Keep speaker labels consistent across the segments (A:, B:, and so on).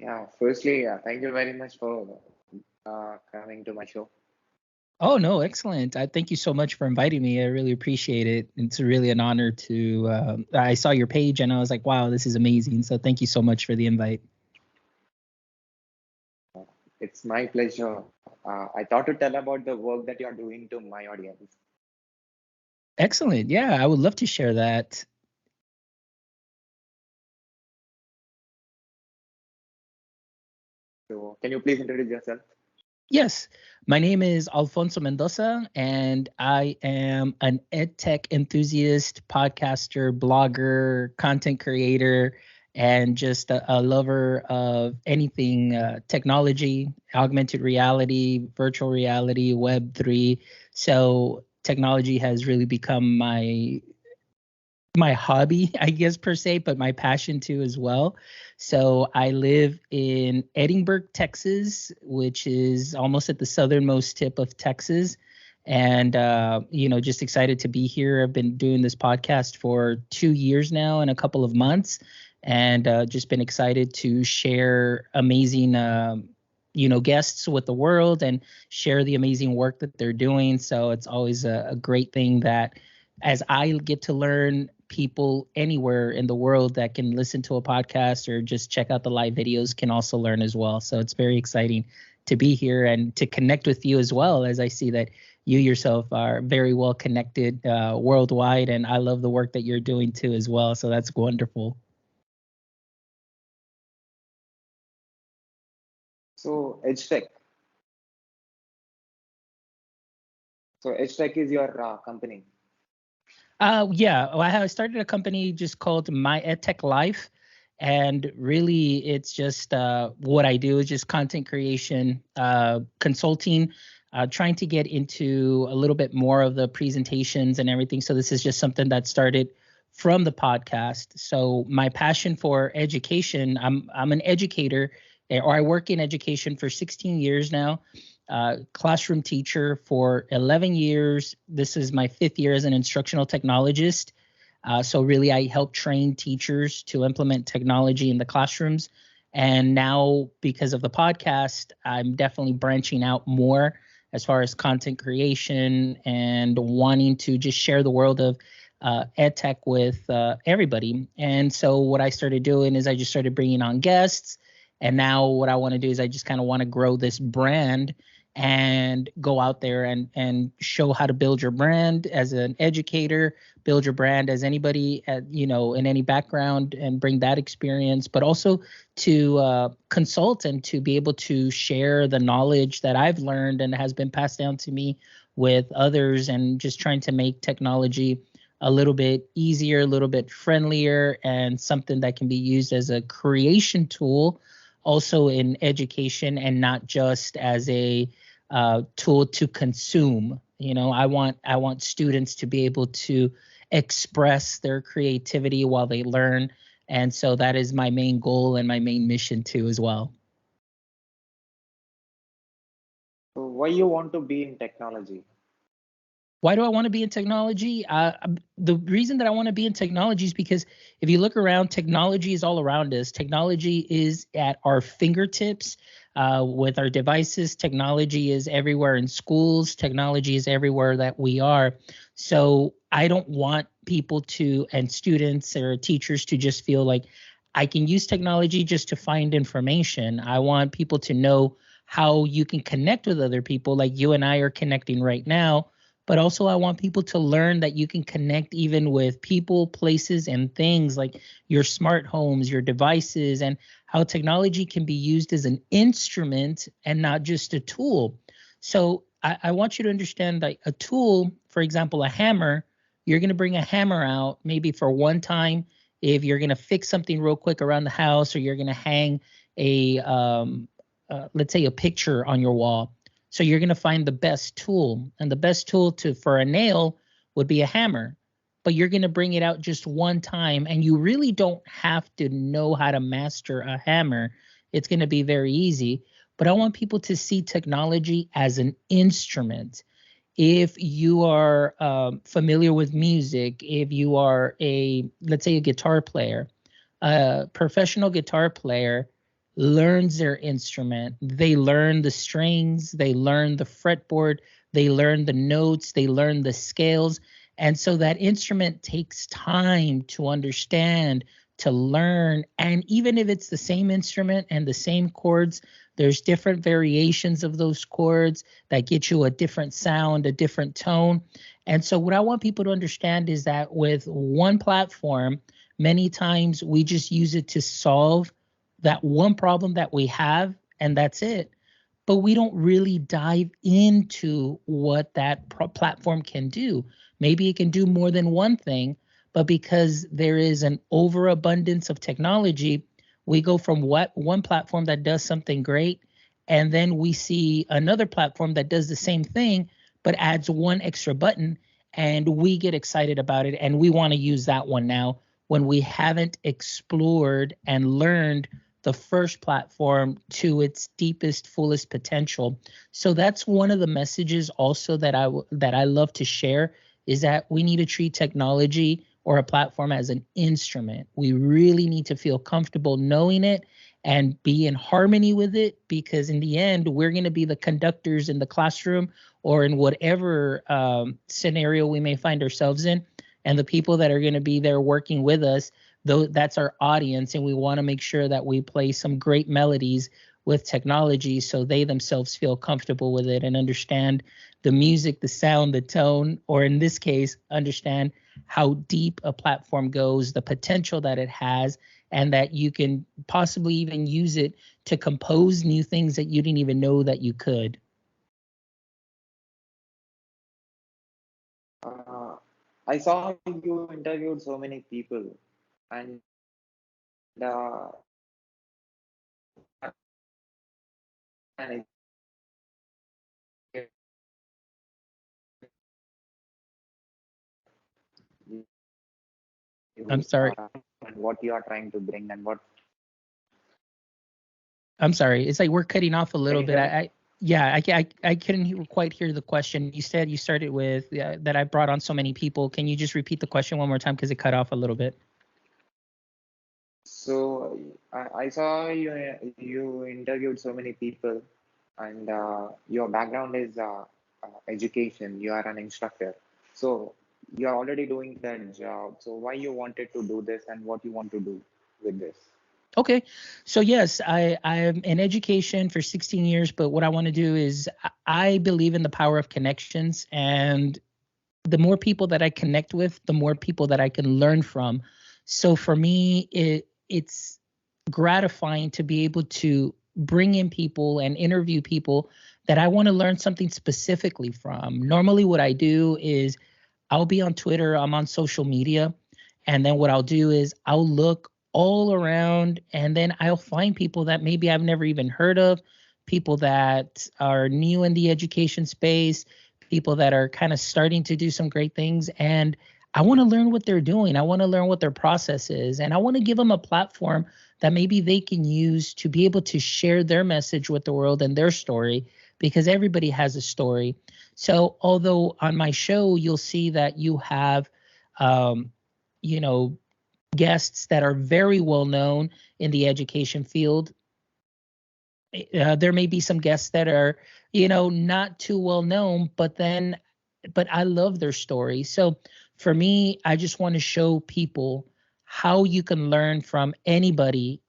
A: Yeah, firstly, thank you very much for coming to my show.
B: Oh no, excellent. I thank you so much for inviting me. I really appreciate it. It's really an honor to. I saw your page and I was like, wow, this is amazing. So thank you so much for the invite.
A: It's my pleasure. I thought to tell about the work that you're doing to my audience.
B: Excellent. Yeah, I would love to share that.
A: So, can you please introduce yourself?
B: Yes, my name is Alfonso Mendoza, and I am an EdTech enthusiast, podcaster, blogger, content creator, and just a lover of anything technology, augmented reality, virtual reality, Web3. So technology has really become my hobby, I guess, per se, but my passion too as well. So I live in Edinburgh, Texas, which is almost at the southernmost tip of Texas. And, just excited to be here. I've been doing this podcast for 2 years now and a couple of months, and just been excited to share amazing, guests with the world and share the amazing work that they're doing. So it's always a great thing that as I get to learn, people anywhere in the world that can listen to a podcast or just check out the live videos can also learn as well. So it's very exciting to be here and to connect with you as well, as I see that you yourself are very well connected worldwide. And I love the work that you're doing too as well. So that's wonderful.
A: So, EdTech. So, EdTech is your company.
B: Yeah, well, I started a company just called My EdTech Life, and really, it's just what I do is just content creation, consulting, trying to get into a little bit more of the presentations and everything. So this is just something that started from the podcast. So my passion for education, I'm an educator, or I work in education for 16 years now, classroom teacher for 11 years. This is my 5th year as an instructional technologist. So really, I help train teachers to implement technology in the classrooms. And now, because of the podcast, I'm definitely branching out more as far as content creation and wanting to just share the world of EdTech with everybody. And so what I started doing is I just started bringing on guests. And now what I want to do is I just kind of want to grow this brand and go out there and show how to build your brand as an educator, build your brand as anybody in any background, and bring that experience, but also to consult and to be able to share the knowledge that I've learned and has been passed down to me with others, and just trying to make technology a little bit easier, a little bit friendlier, and something that can be used as a creation tool also in education, and not just as a tool to consume. I want students to be able to express their creativity while they learn, and so that is my main goal and my main mission too as well.
A: So, why you want to be in technology?
B: Why do I want to be in technology? The reason that I want to be in technology is because if you look around, technology is all around us. Technology is at our fingertips with our devices. Technology is everywhere in schools. Technology is everywhere that we are. So I don't want people to, and students or teachers, to just feel like I can use technology just to find information. I want people to know how you can connect with other people, like you and I are connecting right now, but also I want people to learn that you can connect even with people, places, and things like your smart homes, your devices, and how technology can be used as an instrument and not just a tool. So I want you to understand that a tool, for example, a hammer, you're going to bring a hammer out maybe for one time if you're going to fix something real quick around the house, or you're going to hang let's say, a picture on your wall. So you're going to find the best tool, and the best tool for a nail would be a hammer. But you're going to bring it out just one time, and you really don't have to know how to master a hammer. It's going to be very easy. But I want people to see technology as an instrument. If you are familiar with music, if you are let's say, a guitar player, a professional guitar player learns their instrument. They learn the strings, they learn the fretboard, they learn the notes, they learn the scales. And so that instrument takes time to understand, to learn. And even if it's the same instrument and the same chords, there's different variations of those chords that get you a different sound, a different tone. And so what I want people to understand is that with one platform, many times we just use it to solve that one problem that we have, and that's it. But we don't really dive into what that platform can do. Maybe it can do more than one thing, but because there is an overabundance of technology, we go from what one platform that does something great, and then we see another platform that does the same thing, but adds one extra button, and we get excited about it, and we want to use that one now when we haven't explored and learned the first platform to its deepest, fullest potential. So that's one of the messages also that I love to share, is that we need to treat technology or a platform as an instrument. We really need to feel comfortable knowing it and be in harmony with it, because in the end, we're going to be the conductors in the classroom or in whatever scenario we may find ourselves in. And the people that are going to be there working with us, though, that's our audience, and we want to make sure that we play some great melodies with technology so they themselves feel comfortable with it and understand the music, the sound, the tone, or in this case, understand how deep a platform goes, the potential that it has, and that you can possibly even use it to compose new things that you didn't even know that you could.
A: I saw you interviewed so many people, and and
B: I'm
A: you
B: sorry.
A: and what you are trying to bring and what.
B: I'm sorry. It's like we're cutting off a
A: Can
B: little
A: you
B: bit.
A: hear me?
B: I couldn't quite hear the question. You said you started with that I brought on so many people. Can you just repeat the question one more time, because it cut off a little bit?
A: So I saw you interviewed so many people, and your background is education. You are an instructor, so you are already doing that job. So why you wanted to do this and what you want to do with this?
B: Okay. So yes, I'm in education for 16 years, but what I want to do is I believe in the power of connections, and the more people that I connect with, the more people that I can learn from. So for me, it's gratifying to be able to bring in people and interview people that I want to learn something specifically from. Normally what I do is I'll be on Twitter, I'm on social media, and then what I'll do is I'll look all around, and then I'll find people that maybe I've never even heard of, people that are new in the education space, people that are kind of starting to do some great things. And I want to learn what they're doing. I want to learn what their process is. And I want to give them a platform that maybe they can use to be able to share their message with the world and their story, because everybody has a story. So although on my show, you'll see that you have, um, you know, guests that are very well known in the education field, there may be some guests that are, not too well known, but I love their story. So for me, I just want to show people how you can learn from anybody,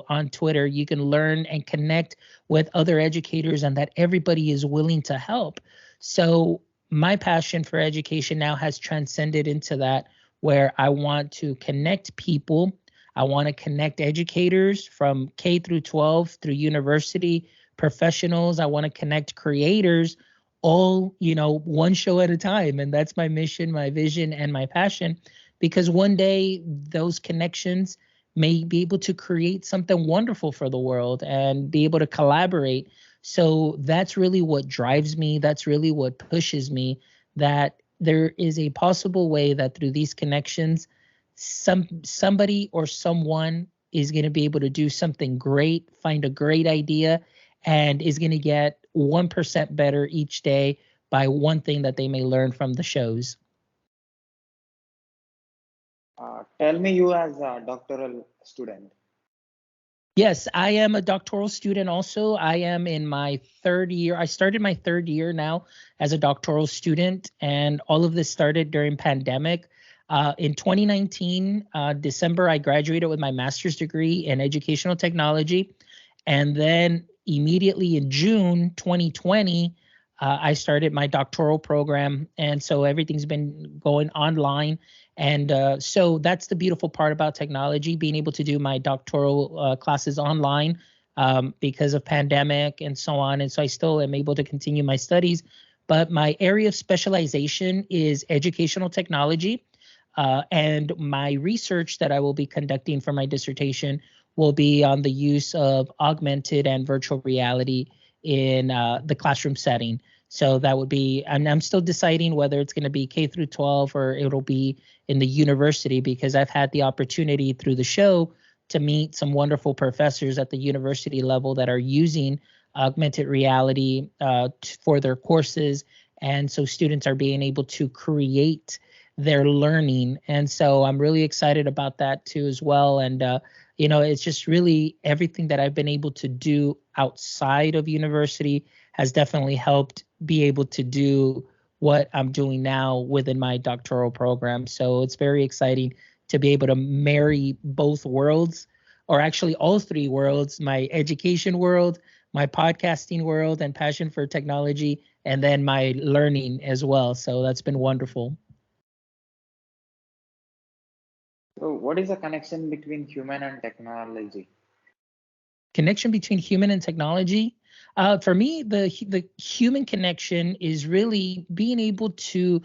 B: on Twitter. You can learn and connect with other educators, and that everybody is willing to help. So my passion for education now has transcended into that, where I want to connect people. I want to connect educators from K through 12 through university professionals. I want to connect creators, all, one show at a time. And that's my mission, my vision, and my passion, because one day those connections may be able to create something wonderful for the world and be able to collaborate. So that's really what drives me. That's really what pushes me, that there is a possible way that through these connections, somebody or someone is going to be able to do something great, find a great idea, and is going to get 1% better each day by one thing that they may learn from the shows.
A: Tell me, you as a doctoral student,
B: Yes, I am a doctoral student also. I am in my third year. I started my third year now as a doctoral student, and all of this started during pandemic. In 2019, December, I graduated with my master's degree in educational technology. And then immediately in June 2020, I started my doctoral program. And so everything's been going online. And so that's the beautiful part about technology, being able to do my doctoral classes online because of pandemic and so on. And so I still am able to continue my studies. But my area of specialization is educational technology. And my research that I will be conducting for my dissertation will be on the use of augmented and virtual reality in the classroom setting. So that would be, and I'm still deciding whether it's going to be K through 12 or it'll be in the university, because I've had the opportunity through the show to meet some wonderful professors at the university level that are using augmented reality for their courses. And so students are being able to create their learning. And so I'm really excited about that too as well. And it's just really everything that I've been able to do outside of university has definitely helped be able to do what I'm doing now within my doctoral program. So it's very exciting to be able to marry both worlds, or actually all three worlds: my education world, my podcasting world and passion for technology, and then my learning as well. So that's been wonderful.
A: So, what is the connection between human and technology?
B: Connection between human and technology. For me, the human connection is really being able to,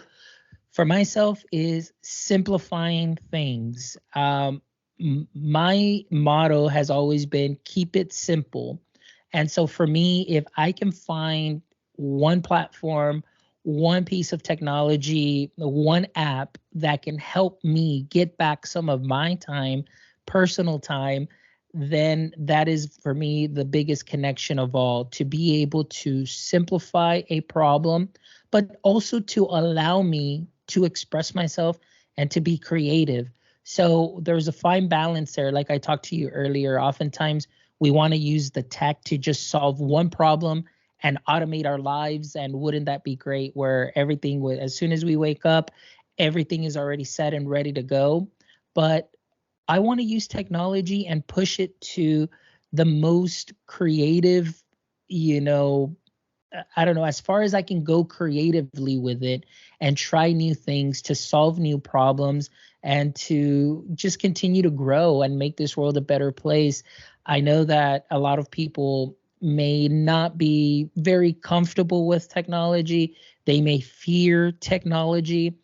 B: for myself, is simplifying things. My motto has always been keep it simple. And so for me, if I can find one platform, one piece of technology, one app that can help me get back some of my time, personal time, then that is for me the biggest connection of all, to be able to simplify a problem, but also to allow me to express myself and to be creative. So there's a fine balance there. Like I talked to you earlier, oftentimes we want to use the tech to just solve one problem and automate our lives. And wouldn't that be great, where everything would, as soon as we wake up, everything is already set and ready to go. But I want to use technology and push it to the most creative, you know, I don't know, as far as I can go creatively with it, and try new things to solve new problems and to just continue to grow and make this world a better place. I know that a lot of people may not be very comfortable with technology. They may fear technology,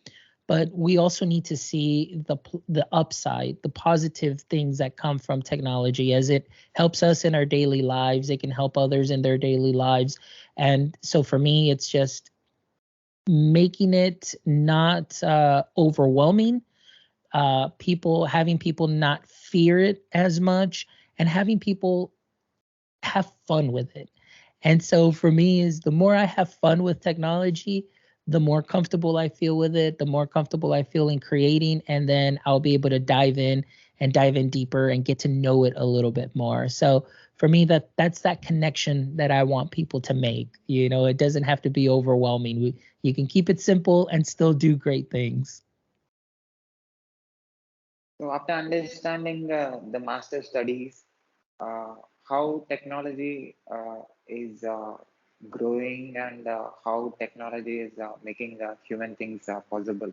B: but we also need to see the upside, the positive things that come from technology, as it helps us in our daily lives. It can help others in their daily lives. And so for me, it's just making it not overwhelming, having people not fear it as much, and having people have fun with it. And so for me, is the more I have fun with technology, the more comfortable I feel with it, the more comfortable I feel in creating, and then I'll be able to dive in deeper and get to know it a little bit more. So for me, that's that connection that I want people to make. It doesn't have to be overwhelming. You can keep it simple and still do great things.
A: So, after understanding the master studies, uh, how technology is growing, and how technology is making human things possible.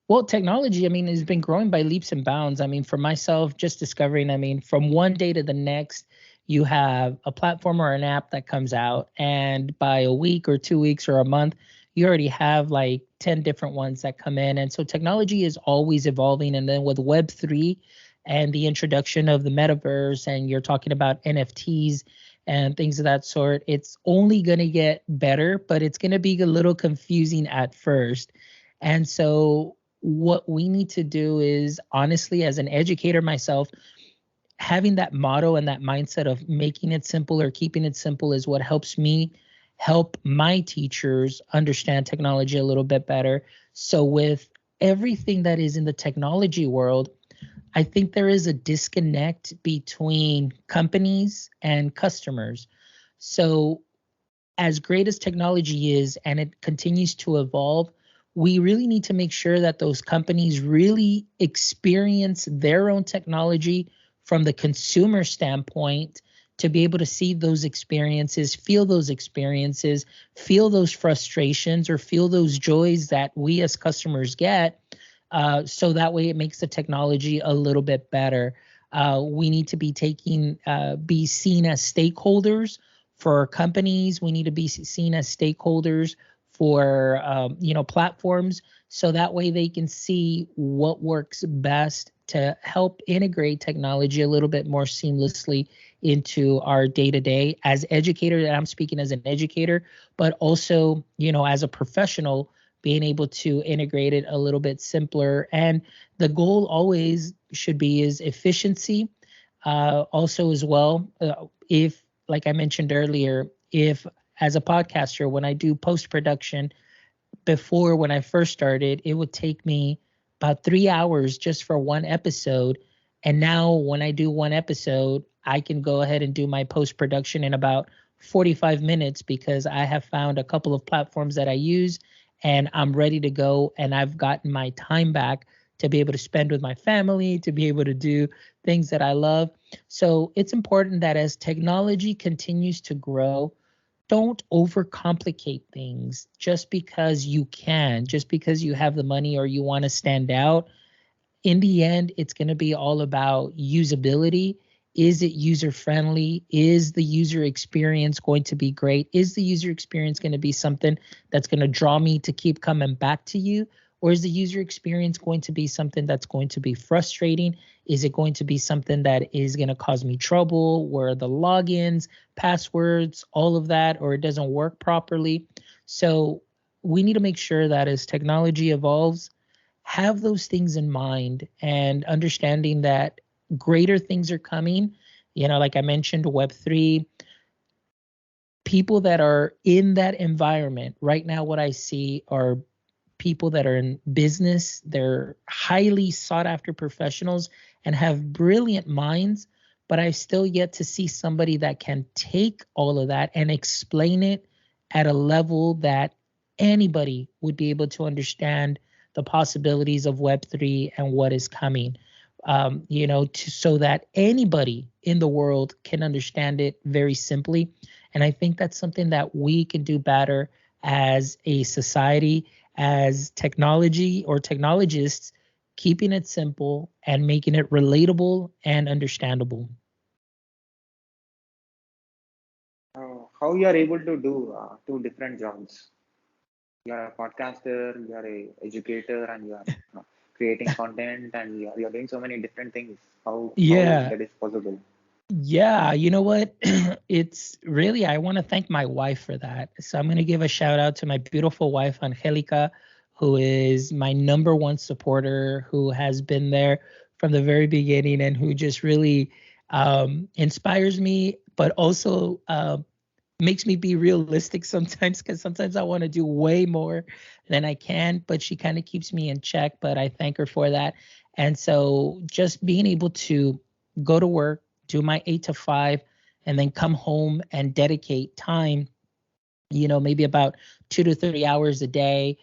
B: Well, technology, I mean, has been growing by leaps and bounds. I mean, for myself, just discovering, I mean, from one day to the next, you have a platform or an app that comes out, and by a week or 2 weeks or a month, you already have like 10 different ones that come in. And so technology is always evolving. And then with Web3 and the introduction of the metaverse, and you're talking about NFTs and things of that sort, it's only going to get better, but it's going to be a little confusing at first. And so what we need to do is, honestly, as an educator myself, having that motto and that mindset of making it simple or keeping it simple is what helps me help my teachers understand technology a little bit better. So with everything that is in the technology world, I think there is a disconnect between companies and customers. So as great as technology is and it continues to evolve, we really need to make sure that those companies really experience their own technology from the consumer standpoint to be able to see those experiences, feel those frustrations, or feel those joys that we as customers get. So that way it makes the technology a little bit better. We need to be seen as stakeholders for companies. We need to be seen as stakeholders for platforms, so that way they can see what works best to help integrate technology a little bit more seamlessly into our day-to-day as educators. And I'm speaking as an educator, but also as a professional, being able to integrate it a little bit simpler. And the goal always should be is efficiency. Also as well, if, like I mentioned earlier, if as a podcaster, when I do post-production, before when I first started, it would take me about 3 hours just for one episode. And now when I do one episode, I can go ahead and do my post-production in about 45 minutes because I have found a couple of platforms that I use and I'm ready to go, and I've gotten my time back to be able to spend with my family, to be able to do things that I love. So it's important that as technology continues to grow, don't overcomplicate things just because you can, just because you have the money or you want to stand out. In the end, it's going to be all about usability. Is it user friendly? Is the user experience going to be great? Is the user experience going to be something that's going to draw me to keep coming back to you? Or is the user experience going to be something that's going to be frustrating? Is it going to be something that is going to cause me trouble, where the logins, passwords, all of that, or it doesn't work properly? So we need to make sure that as technology evolves, have those things in mind, and understanding that greater things are coming. Like I mentioned, Web3, people that are in that environment right now, what I see are people that are in business. They're highly sought after professionals and have brilliant minds, but I've still yet to see somebody that can take all of that and explain it at a level that anybody would be able to understand the possibilities of Web3 and what is coming. So that anybody in the world can understand it very simply. And I think that's something that we can do better as a society, as technology or technologists, keeping it simple and making it relatable and understandable.
A: How you are able to do two different jobs? You are a podcaster, you are a educator, and you are creating content, and you are doing so many different things. How
B: Yeah.
A: that is possible?
B: Yeah, you know what? It's really, I want to thank my wife for that. So I'm going to give a shout out to my beautiful wife, Angelica, who is my number one supporter, who has been there from the very beginning and who just really inspires me, but also makes me be realistic sometimes, because sometimes I want to do way more than I can, but she kind of keeps me in check. But I thank her for that. And so just being able to go to work, do my 8 to 5, and then come home and dedicate time, maybe about 2 to 3 hours a day,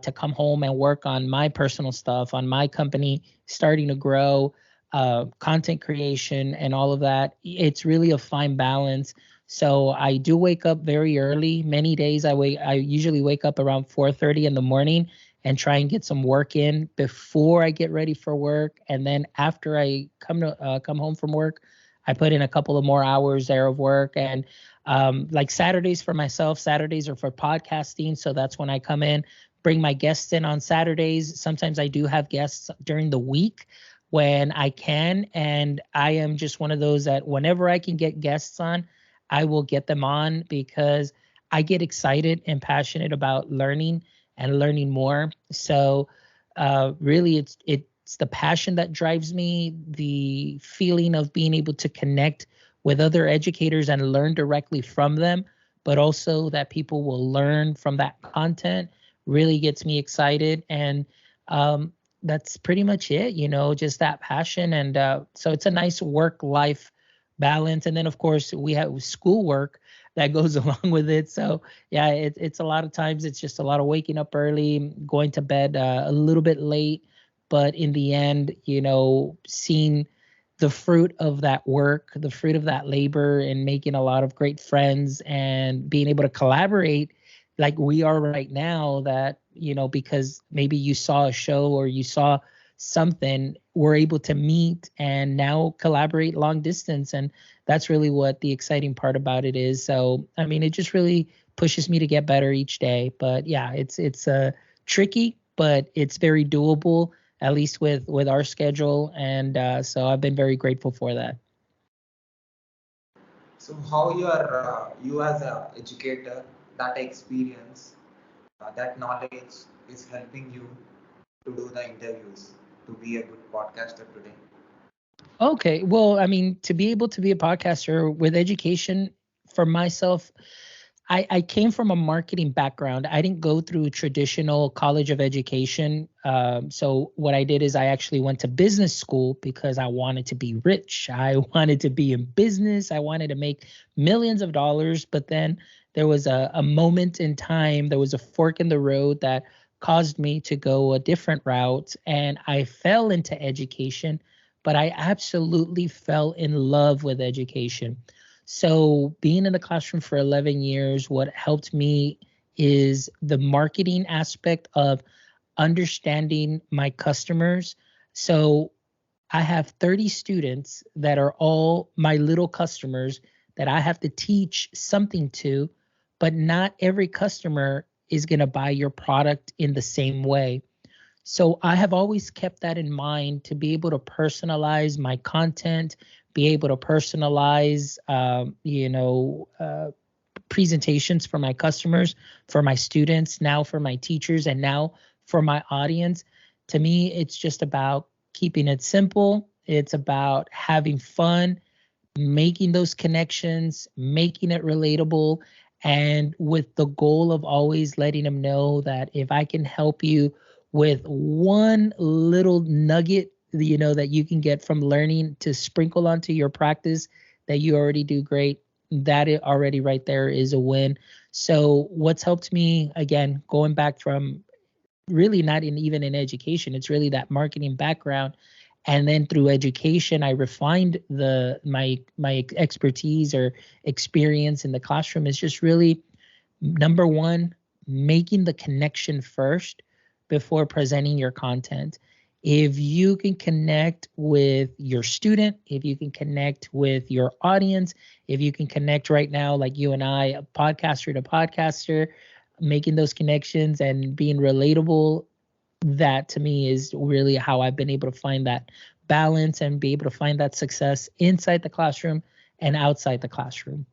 B: to come home and work on my personal stuff, on my company starting to grow, content creation, and all of that. It's really a fine balance. So I do wake up very early. Many days I usually wake up around 4:30 in the morning and try and get some work in before I get ready for work. And then after I come home from work, I put in a couple of more hours there of work. And like Saturdays for myself, Saturdays are for podcasting. So that's when I come in, bring my guests in on Saturdays. Sometimes I do have guests during the week when I can. And I am just one of those that whenever I can get guests on, I will get them on, because I get excited and passionate about learning and learning more. So really it's the passion that drives me, the feeling of being able to connect with other educators and learn directly from them, but also that people will learn from that content really gets me excited. And that's pretty much it, just that passion. And so it's a nice work-life balance. And then, of course, we have schoolwork that goes along with it. So, yeah, it's a lot of times it's just a lot of waking up early, going to bed a little bit late. But in the end, seeing the fruit of that work, the fruit of that labor, and making a lot of great friends and being able to collaborate like we are right now, that because maybe you saw a show or you saw something, we're able to meet and now collaborate long distance. And that's really what the exciting part about it is. So I mean, it just really pushes me to get better each day. But yeah, it's tricky, but it's very doable, at least with our schedule. And so I've been very grateful for that.
C: So how you as a educator, that experience, that knowledge is helping you to do the interviews, to be a good podcaster today?
B: Okay. Well, I mean, to be able to be a podcaster with education for myself, I came from a marketing background. I didn't go through traditional college of education. So what I did is I actually went to business school because I wanted to be rich. I wanted to be in business. I wanted to make millions of dollars. But then there was a moment in time, there was a fork in the road that caused me to go a different route. And I fell into education, but I absolutely fell in love with education. So being in the classroom for 11 years, what helped me is the marketing aspect of understanding my customers. So I have 30 students that are all my little customers that I have to teach something to, but not every customer is going to buy your product in the same way. So I have always kept that in mind to be able to personalize my content, be able to personalize, presentations for my customers, for my students, now for my teachers, and now for my audience. To me, it's just about keeping it simple. It's about having fun, making those connections, making it relatable, and with the goal of always letting them know that if I can help you with one little nugget, that you can get from learning to sprinkle onto your practice that you already do great, that it already right there is a win. So what's helped me, again, going back from really not even in education, it's really that marketing background, and then through education I refined my expertise or experience in the classroom, is just really, number one, making the connection first before presenting your content. If you can connect with your student, if you can connect with your audience, if you can connect right now, like you and I, a podcaster to podcaster, making those connections and being relatable, that to me is really how I've been able to find that balance and be able to find that success inside the classroom and outside the classroom.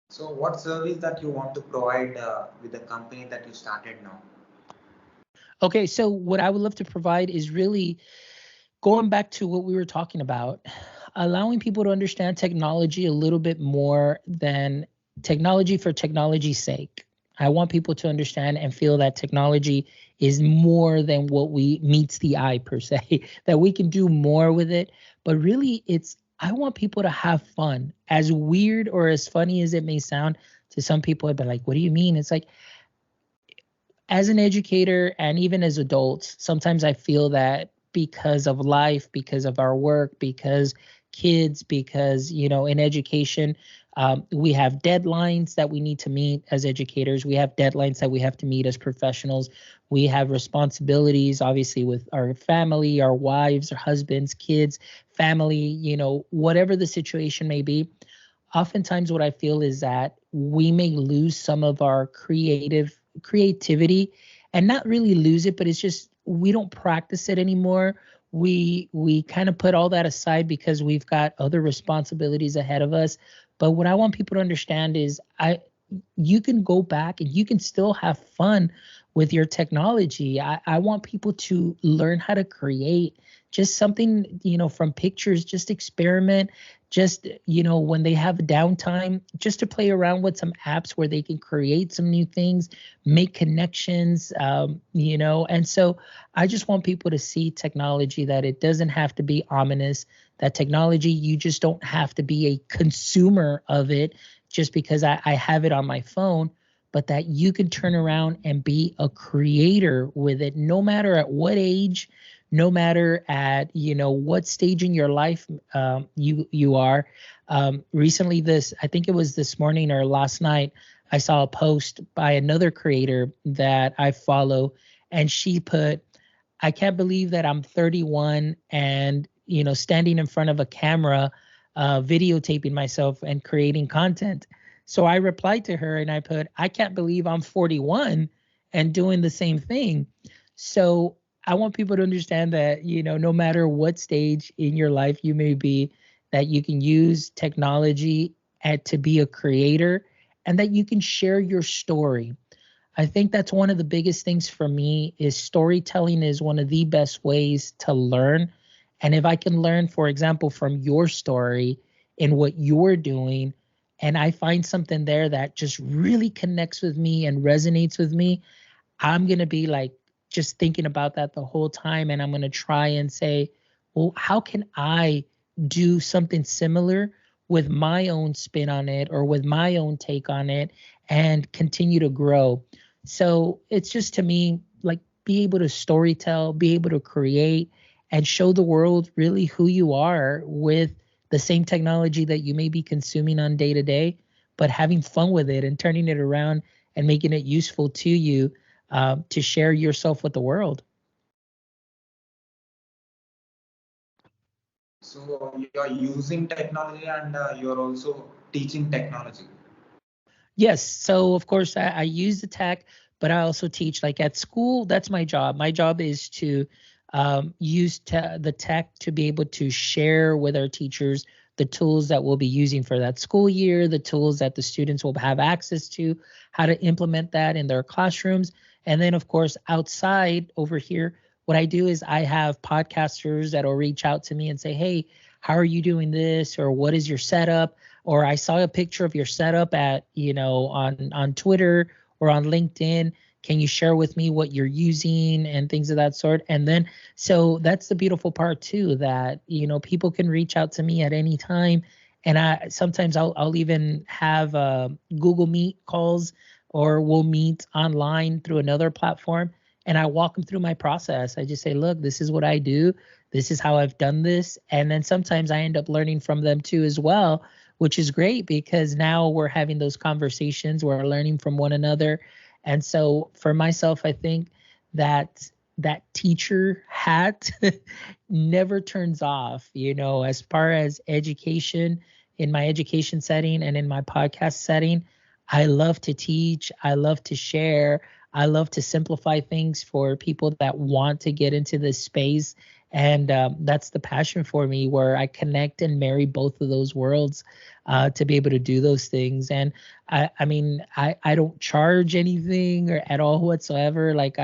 C: So what service that you want to provide with the company that you started now?
B: Okay, so what I would love to provide is really going back to what we were talking about, allowing people to understand technology a little bit more than technology for technology's sake. I want people to understand and feel that technology is more than what we meets the eye per se, that we can do more with it. But really, I want people to have fun. As weird or as funny as it may sound to some people, I'd be like, what do you mean? It's like, as an educator and even as adults, sometimes I feel that because of life, because of our work, because kids, because, in education, we have deadlines that we need to meet as educators. We have deadlines that we have to meet as professionals. We have responsibilities, obviously, with our family, our wives, our husbands, kids, family, whatever the situation may be. Oftentimes what I feel is that we may lose some of our creativity, and not really lose it, but it's just we don't practice it anymore. We kind of put all that aside because we've got other responsibilities ahead of us. But what I want people to understand is you can go back and you can still have fun with your technology. I want people to learn how to create just something, from pictures, just experiment, just, when they have downtime, just to play around with some apps where they can create some new things, make connections, and so I just want people to see technology, that it doesn't have to be ominous, that technology, you just don't have to be a consumer of it just because I have it on my phone, but that you can turn around and be a creator with it, no matter at what age, no matter at what stage in your life you are. Recently, I think it was this morning or last night, I saw a post by another creator that I follow, and she put, "I can't believe that I'm 31 and standing in front of a camera, videotaping myself and creating content." So I replied to her and I put, "I can't believe I'm 41 and doing the same thing." So I want people to understand that, no matter what stage in your life you may be, that you can use technology to be a creator, and that you can share your story. I think that's one of the biggest things for me, is storytelling is one of the best ways to learn. And if I can learn, for example, from your story and what you're doing, and I find something there that just really connects with me and resonates with me, I'm going to be like just thinking about that the whole time. And I'm going to try and say, well, how can I do something similar with my own spin on it, or with my own take on it, and continue to grow? So it's just, to me, like, be able to storytell, be able to create, and show the world really who you are with the same technology that you may be consuming on day to day, but having fun with it and turning it around and making it useful to you, to share yourself with the world.
C: So you're using technology and you're also teaching technology.
B: Yes. So of course I use the tech, but I also teach, like, at school. That's my job. My job is to use the tech to be able to share with our teachers the tools that we'll be using for that school year, the tools that the students will have access to, how to implement that in their classrooms. And then, of course, outside over here, what I do is I have podcasters that'll reach out to me and say, "Hey, how are you doing this?" Or, "What is your setup?" Or, "I saw a picture of your setup at, on Twitter or on LinkedIn. Can you share with me what you're using?" and things of that sort. And then, so that's the beautiful part too, that, people can reach out to me at any time. And sometimes I'll even have Google Meet calls, or we'll meet online through another platform. And I walk them through my process. I just say, "Look, this is what I do. This is how I've done this." And then sometimes I end up learning from them too as well, which is great, because now we're having those conversations, we're learning from one another. And so for myself, I think that teacher hat never turns off, as far as education, in my education setting and in my podcast setting. I love to teach, I love to share, I love to simplify things for people that want to get into this space. And that's the passion for me, where I connect and marry both of those worlds, to be able to do those things. And I mean, I don't charge anything or at all whatsoever. Like,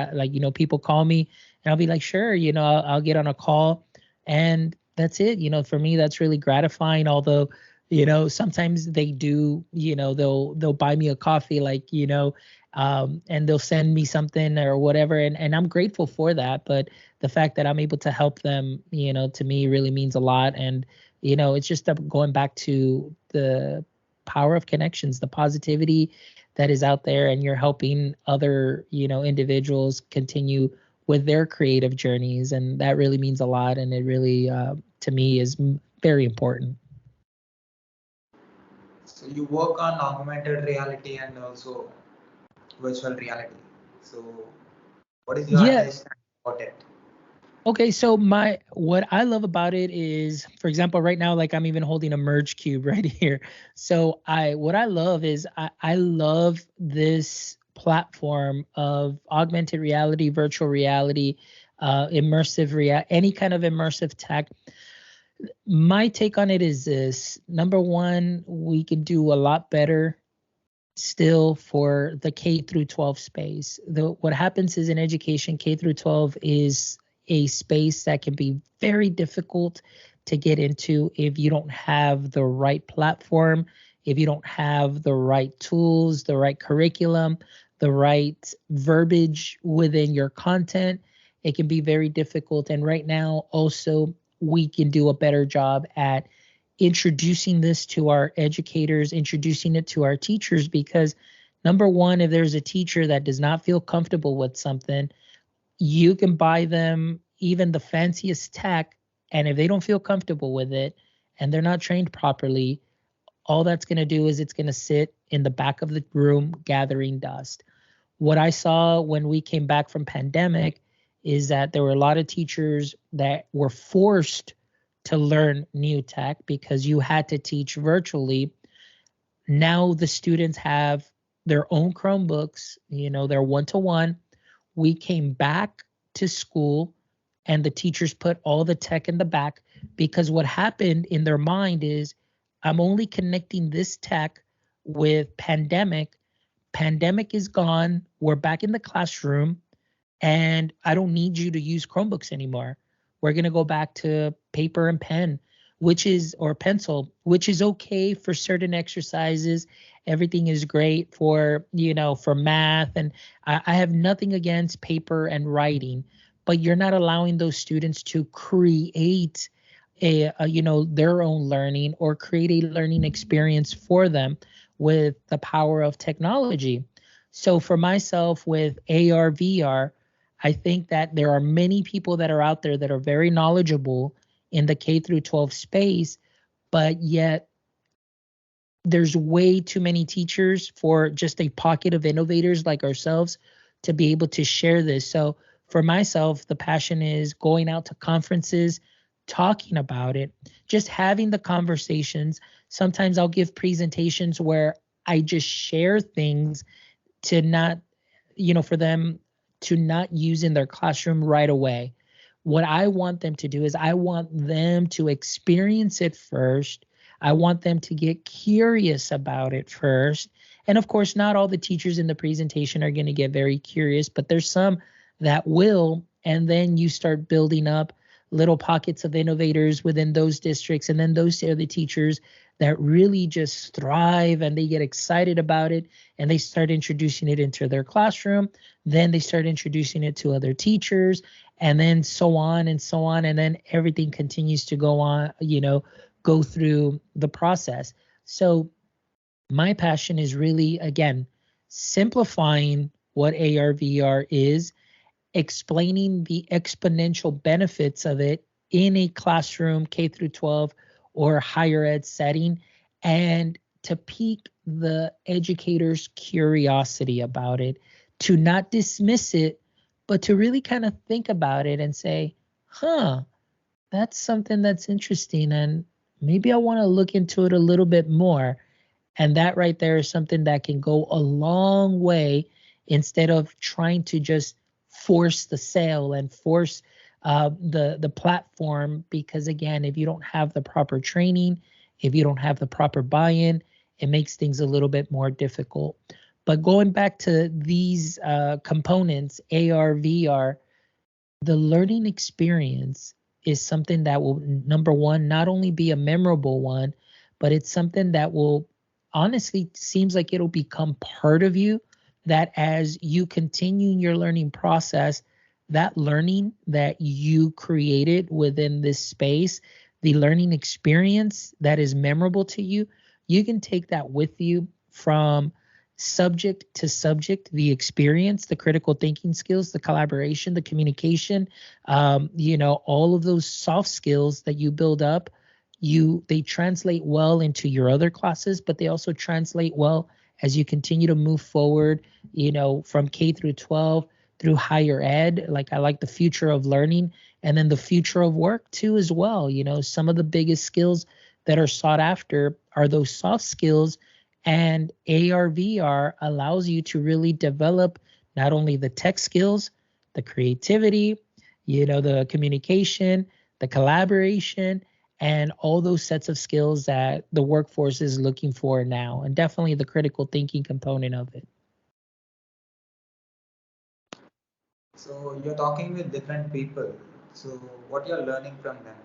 B: people call me and I'll be like, "Sure, I'll get on a call," and that's it. For me, that's really gratifying. Although, sometimes they do, they'll buy me a coffee, like, and they'll send me something or whatever, and I'm grateful for that. But the fact that I'm able to help them, to me really means a lot. And it's just going back to the power of connections, the positivity that is out there, and you're helping other, individuals continue with their creative journeys, and that really means a lot. And it really, to me, is very important.
C: So you work on augmented reality and also virtual reality. So what is your
B: Yeah.
C: understanding about it?
B: Okay, so what I love about it is, for example, right now, like, I'm even holding a merge cube right here. So what I love is, I love this platform of augmented reality, virtual reality, immersive any kind of immersive tech. My take on it is this: number one, we can do a lot better still for the K through 12 space. What happens is in education, K through 12 is a space that can be very difficult to get into if you don't have the right platform, if you don't have the right tools, the right curriculum, the right verbiage within your content. It can be very difficult. And right now, also, we can do a better job at introducing this to our educators, introducing it to our teachers, because number one, if there's a teacher that does not feel comfortable with something, you can buy them even the fanciest tech, and if they don't feel comfortable with it and they're not trained properly, all that's going to do is it's going to sit in the back of the room gathering dust. What I saw when we came back from pandemic is that there were a lot of teachers that were forced to learn new tech because you had to teach virtually. Now the students have their own Chromebooks, they're one-to-one. We came back to school and the teachers put all the tech in the back, because what happened in their mind is, I'm only connecting this tech with pandemic. Pandemic is gone. We're back in the classroom and I don't need you to use Chromebooks anymore. We're going to go back to paper and pen, or pencil, which is okay for certain exercises. Everything is great for math. And I have nothing against paper and writing, but you're not allowing those students to create their own learning or create a learning experience for them with the power of technology. So for myself with AR, VR, I think that there are many people that are out there that are very knowledgeable in the K through 12 space, but yet there's way too many teachers for just a pocket of innovators like ourselves to be able to share this. So for myself, the passion is going out to conferences, talking about it, just having the conversations. Sometimes I'll give presentations where I just share things to not, for them to not use in their classroom right away. What I want them to do is I want them to experience it first. I want them to get curious about it first. And of course, not all the teachers in the presentation are going to get very curious, but there's some that will. And then you start building up little pockets of innovators within those districts. And then those are the teachers that really just thrive and they get excited about it and they start introducing it into their classroom. Then they start introducing it to other teachers, and then so on and so on. And then everything continues to go on, go through the process. So my passion is really, again, simplifying what AR, VR is, explaining the exponential benefits of it in a classroom, K through 12 or higher ed setting, and to pique the educator's curiosity about it, to not dismiss it, but to really kind of think about it and say, that's something that's interesting and maybe I want to look into it a little bit more. And that right there is something that can go a long way, instead of trying to just force the sale and force the platform. Because again, if you don't have the proper training, if you don't have the proper buy-in, it makes things a little bit more difficult. But going back to these components, AR, VR, the learning experience is something that will, number one, not only be a memorable one, but it's something that will honestly seems like it'll become part of you, that as you continue your learning process, that learning that you created within this space, the learning experience that is memorable to you, you can take that with you from subject to subject, the experience, the critical thinking skills, the collaboration, the communication, all of those soft skills that you build up, they translate well into your other classes, but they also translate well as you continue to move forward, from K through 12 through higher ed. Like, I like the future of learning, and then the future of work too as well. Some of the biggest skills that are sought after are those soft skills, and AR, VR allows you to really develop not only the tech skills, the creativity, the communication, the collaboration, and all those sets of skills that the workforce is looking for now, and definitely the critical thinking component of it.
C: So you're talking with different people. So what you're learning from them?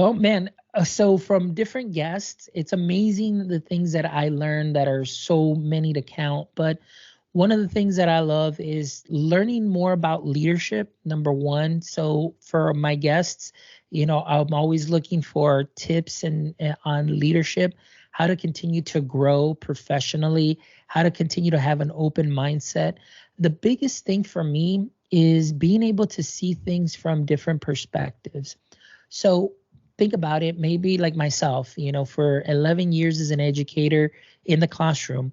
B: Oh man, so from different guests, it's amazing the things that I learned that are so many to count. But one of the things that I love is learning more about leadership, number one. So for my guests, I'm always looking for tips and on leadership, how to continue to grow professionally, how to continue to have an open mindset. The biggest thing for me is being able to see things from different perspectives. So think about it, maybe like myself, for 11 years as an educator in the classroom,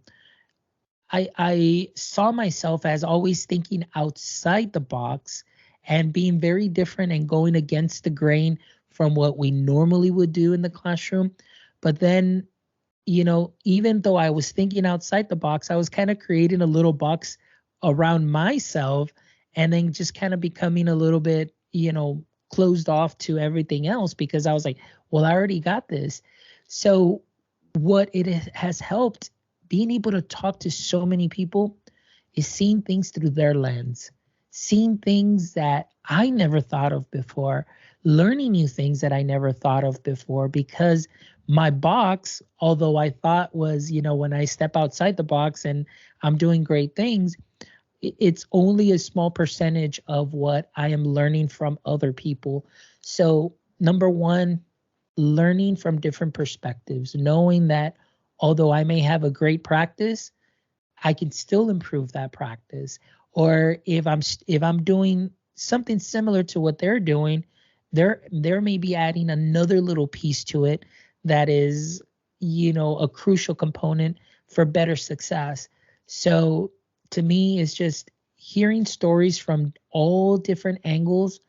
B: I saw myself as always thinking outside the box and being very different and going against the grain from what we normally would do in the classroom. But then, even though I was thinking outside the box, I was kind of creating a little box around myself and then just kind of becoming a little bit, closed off to everything else because I was like, well, I already got this. So what it has helped being able to talk to so many people is seeing things through their lens, seeing things that I never thought of before, learning new things that I never thought of before, because my box, although I thought was, when I step outside the box and I'm doing great things, it's only a small percentage of what I am learning from other people. So, number one, learning from different perspectives, knowing that although I may have a great practice, I can still improve that practice. Or if I'm doing something similar to what they're doing, there may be adding another little piece to it that is, a crucial component for better success. So to me, it's just hearing stories from all different angles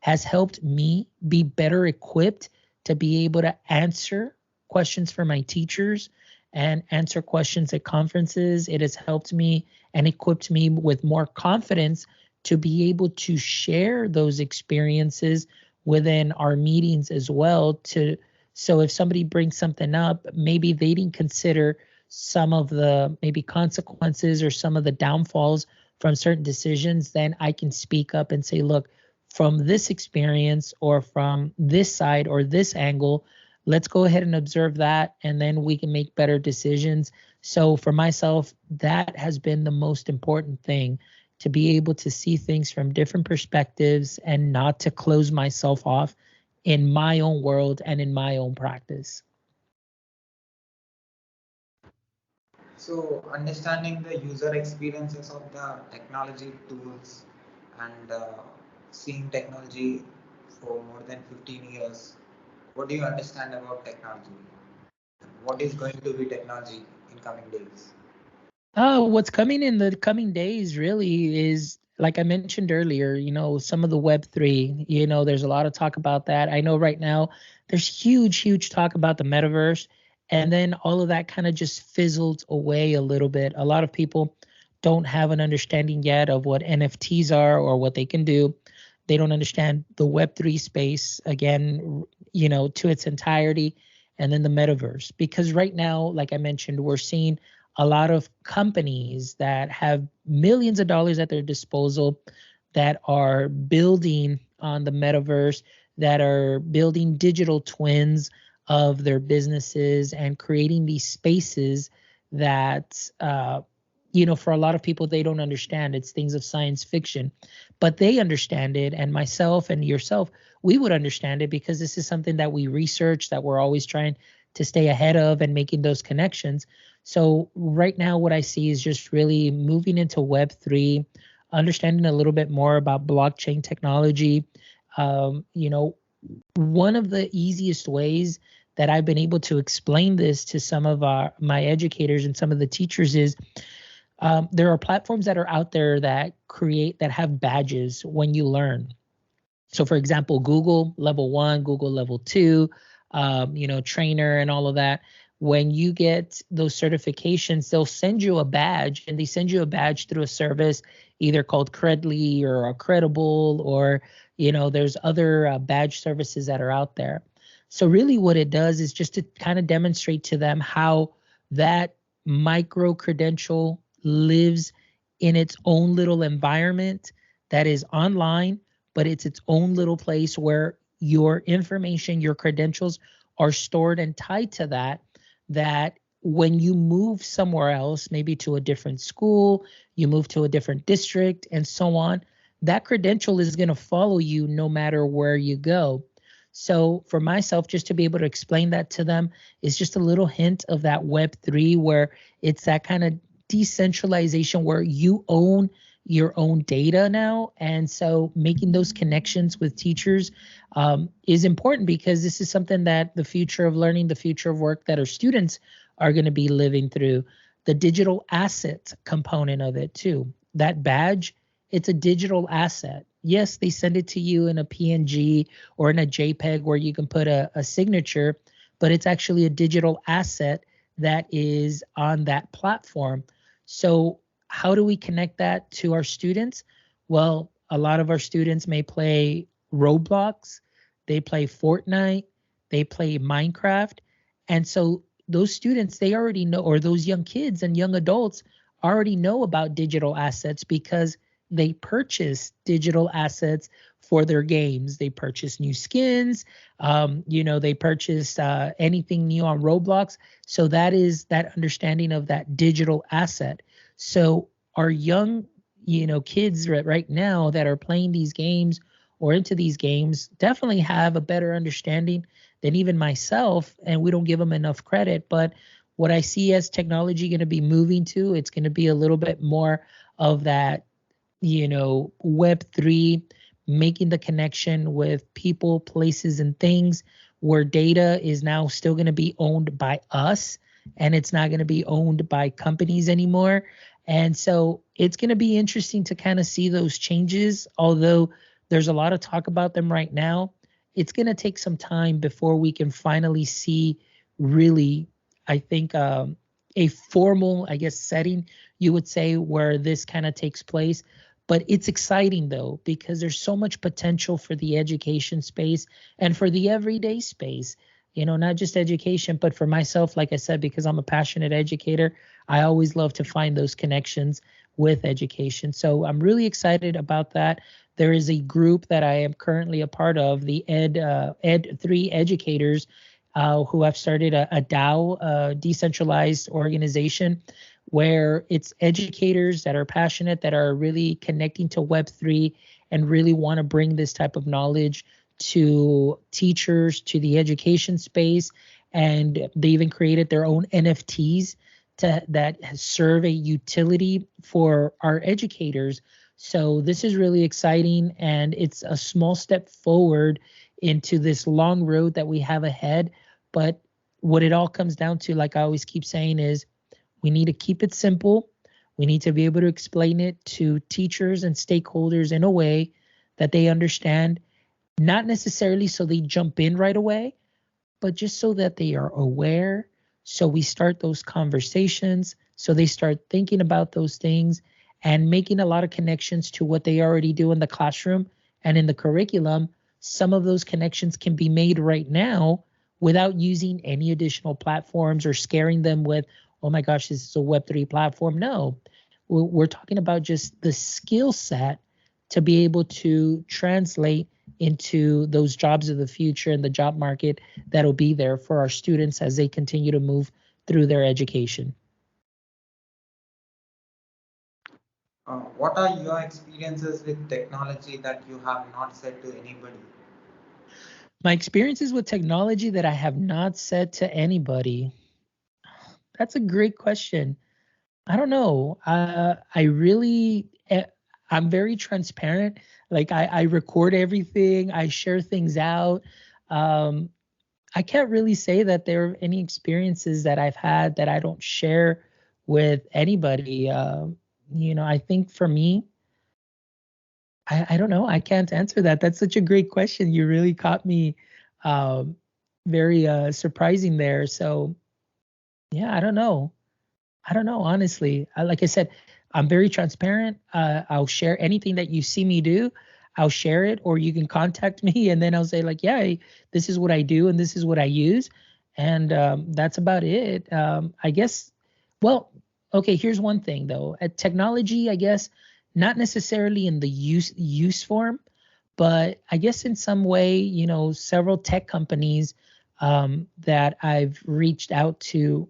B: has helped me be better equipped to be able to answer questions for my teachers and answer questions at conferences. It has helped me and equipped me with more confidence to be able to share those experiences within our meetings as well. So if somebody brings something up, maybe they didn't consider some of the maybe consequences or some of the downfalls from certain decisions, then I can speak up and say, look, from this experience or from this side or this angle, let's go ahead and observe that, and then we can make better decisions. So for myself, that has been the most important thing, to be able to see things from different perspectives and not to close myself off in my own world and in my own practice.
C: So understanding the user experiences of the technology tools and seeing technology for more than 15 years, what do you understand about technology? What is going to be technology in coming days?
B: What's coming in the coming days really is, like I mentioned earlier, some of the Web3, there's a lot of talk about that. I know right now there's huge talk about the metaverse, and then all of that kind of just fizzled away a little bit. A lot of people don't have an understanding yet of what NFTs are or what they can do. They don't understand the Web3 space, again, to its entirety, and then the metaverse. Because right now, like I mentioned, we're seeing a lot of companies that have millions of dollars at their disposal that are building on the metaverse, that are building digital twins of their businesses and creating these spaces that, for a lot of people, they don't understand. It's things of science fiction, but they understand it. And myself and yourself, we would understand it because this is something that we research, that we're always trying to stay ahead of and making those connections. So right now, what I see is just really moving into Web3, understanding a little bit more about blockchain technology. One of the easiest ways that I've been able to explain this to some of my educators and some of the teachers is there are platforms that are out there that have badges when you learn. So for example, Google level 1, Google level 2, trainer and all of that. When you get those certifications, they'll send you a badge, and they send you a badge through a service either called Credly or Credible, or, there's other badge services that are out there. So really what it does is just to kind of demonstrate to them how that micro credential lives in its own little environment that is online, but it's its own little place where your information, your credentials are stored and tied to that when you move somewhere else, maybe to a different school, you move to a different district and so on, that credential is going to follow you no matter where you go. So for myself, just to be able to explain that to them is just a little hint of that Web3 where it's that kind of decentralization where you own your own data now. And so making those connections with teachers is important because this is something that the future of learning, the future of work that our students are going to be living through. The digital asset component of it too. That badge, it's a digital asset. Yes, they send it to you in a PNG or in a JPEG where you can put a signature, but it's actually a digital asset that is on that platform. So how do we connect that to our students? Well, a lot of our students may play Roblox, they play Fortnite, they play Minecraft. And so those students, they already know, or those young kids and young adults already know about digital assets because they purchase digital assets for their games. They purchase new skins, they purchase anything new on Roblox. So that is that understanding of that digital asset. So our young, kids right now that are playing these games or into these games definitely have a better understanding than even myself, and we don't give them enough credit. But what I see as technology going to be moving to, it's going to be a little bit more of that, Web3, making the connection with people, places, and things where data is now still going to be owned by us and it's not going to be owned by companies anymore. And so it's going to be interesting to kind of see those changes, although there's a lot of talk about them right now. It's going to take some time before we can finally see really, I think, a formal, setting, you would say, where this kind of takes place. But it's exciting, though, because there's so much potential for the education space and for the everyday space, not just education, but for myself, like I said, because I'm a passionate educator, I always love to find those connections with education. So I'm really excited about that. There is a group that I am currently a part of, the Ed3 educators, who have started a DAO, decentralized organization, where it's educators that are passionate, that are really connecting to Web3 and really want to bring this type of knowledge to teachers, to the education space. And they even created their own NFTs that serve a utility for our educators. So this is really exciting, and it's a small step forward into this long road that we have ahead. But what it all comes down to, like I always keep saying, is we need to keep it simple. We need to be able to explain it to teachers and stakeholders in a way that they understand, not necessarily so they jump in right away, but just so that they are aware. So we start those conversations, so they start thinking about those things and making a lot of connections to what they already do in the classroom and in the curriculum. Some of those connections can be made right now without using any additional platforms or scaring them with, oh my gosh, this is a Web3 platform. No, we're talking about just the skill set to be able to translate into those jobs of the future and the job market that'll be there for our students as they continue to move through their education.
C: What are your experiences with technology that you have not said to anybody?
B: My experiences with technology that I have not said to anybody. That's a great question. I don't know. I'm very transparent. Like I record everything. I share things out. Um, I can't really say that there are any experiences that I've had that I don't share with anybody. I think for me, I don't know. I can't answer that. That's such a great question. You really caught me very surprising there. So yeah, I don't know. Honestly. Like I said, I'm very transparent. I'll share anything that you see me do. I'll share it, or you can contact me and then I'll say like, yeah, this is what I do and this is what I use. And that's about it. I guess, well, okay, here's one thing though. At technology, I guess, not necessarily in the use form, but I guess in some way, you know, several tech companies that I've reached out to,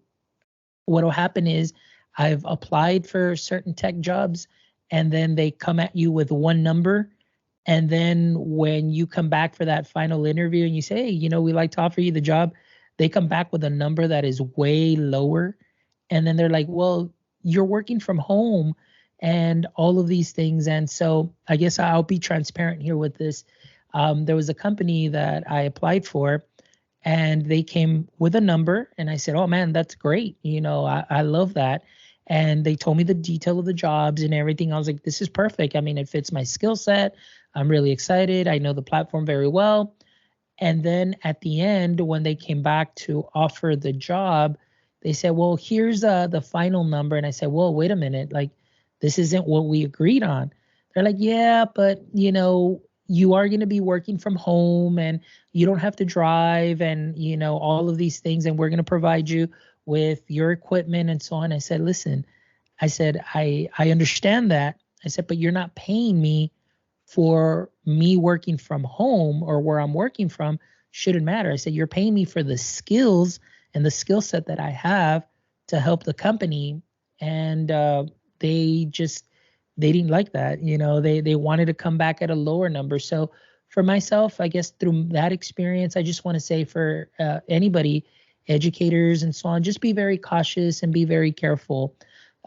B: what will happen is I've applied for certain tech jobs and then they come at you with one number. And then when you come back for that final interview and you say, hey, you know, we like to offer you the job, they come back with a number that is way lower. And then they're like, well, you're working from home and all of these things. And so I guess I'll be transparent here with this. There was a company that I applied for and they came with a number and I said, oh man, that's great. You know, I love that. And they told me the detail of the jobs and everything. I was like, this is perfect. I mean, it fits my skill set. I'm really excited. I know the platform very well. And then at the end, when they came back to offer the job, they said, well, here's the final number. And I said, well, wait a minute. Like, this isn't what we agreed on. They're like, yeah, but, you know, you are going to be working from home and you don't have to drive and, you know, all of these things. And we're going to provide you with your equipment and so on. I said, listen, I said, I understand that. I said, but you're not paying me for me working from home, or where I'm working from shouldn't matter. I said, you're paying me for the skills and the skill set that I have to help the company. And they didn't like that. You know, they wanted to come back at a lower number. So for myself, I guess through that experience, I just want to say for anybody, educators and so on, just be very cautious and be very careful,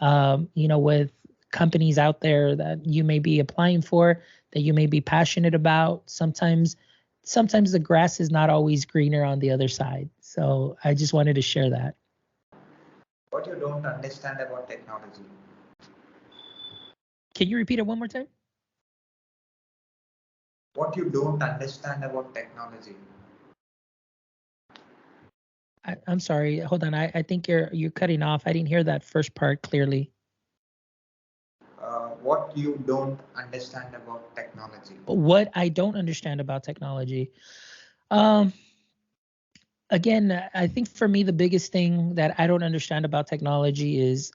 B: you know, with companies out there that you may be applying for, that you may be passionate about. Sometimes the grass is not always greener on the other side. So I just wanted to share that.
C: What you don't understand about technology?
B: Can you repeat it one more time?
C: What you don't understand about technology?
B: I'm sorry. Hold on. I think you're cutting off. I didn't hear that first part clearly.
C: What you don't understand about technology?
B: What I don't understand about technology. Again, I think for me, the biggest thing that I don't understand about technology is